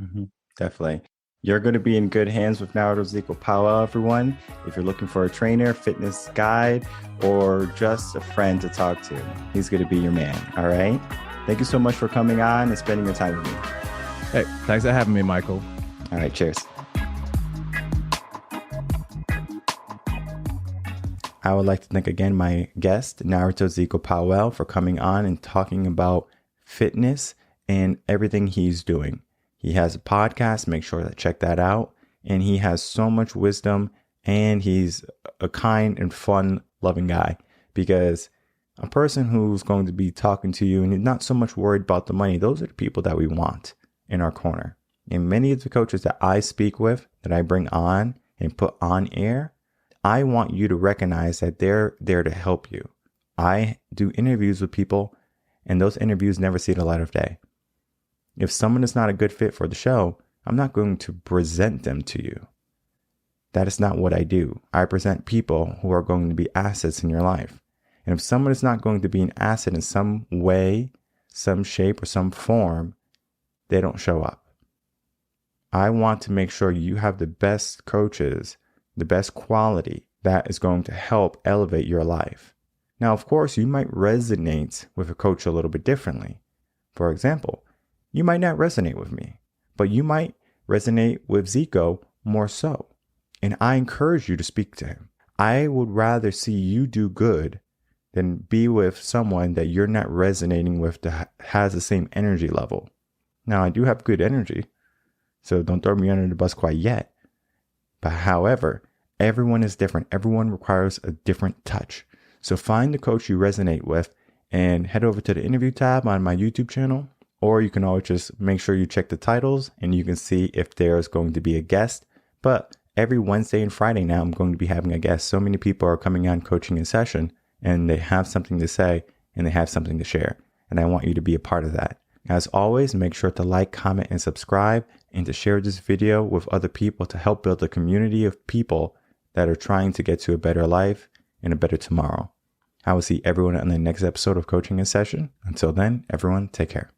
Mm-hmm. Definitely. You're going to be in good hands with Narado Zeco Powell, everyone. If you're looking for a trainer, fitness guide, or just a friend to talk to, he's going to be your man. All right. Thank you so much for coming on and spending your time with me. Hey, thanks for having me, Michael. All right. Cheers. I would like to thank again my guest, Narado Zeco Powell, for coming on and talking about fitness and everything he's doing. He has a podcast. Make sure to check that out. And he has so much wisdom and he's a kind and fun loving guy, because a person who's going to be talking to you and is not so much worried about the money, those are the people that we want in our corner. And many of the coaches that I speak with, that I bring on and put on air, I want you to recognize that they're there to help you. I do interviews with people and those interviews never see the light of day. If someone is not a good fit for the show, I'm not going to present them to you. That is not what I do. I present people who are going to be assets in your life. And if someone is not going to be an asset in some way, some shape, or some form, they don't show up. I want to make sure you have the best coaches, the best quality that is going to help elevate your life. Now, of course, you might resonate with a coach a little bit differently. For example, you might not resonate with me, but you might resonate with Zeco more so. And I encourage you to speak to him. I would rather see you do good than be with someone that you're not resonating with that has the same energy level. Now, I do have good energy, so don't throw me under the bus quite yet. But however, everyone is different. Everyone requires a different touch. So find the coach you resonate with and head over to the interview tab on my YouTube channel. Or you can always just make sure you check the titles and you can see if there's going to be a guest. But every Wednesday and Friday now, I'm going to be having a guest. So many people are coming on coaching in session and they have something to say and they have something to share. And I want you to be a part of that. As always, make sure to like, comment, and subscribe and to share this video with other people to help build a community of people that are trying to get to a better life and a better tomorrow. I will see everyone on the next episode of Coaching in Session. Until then, everyone, take care.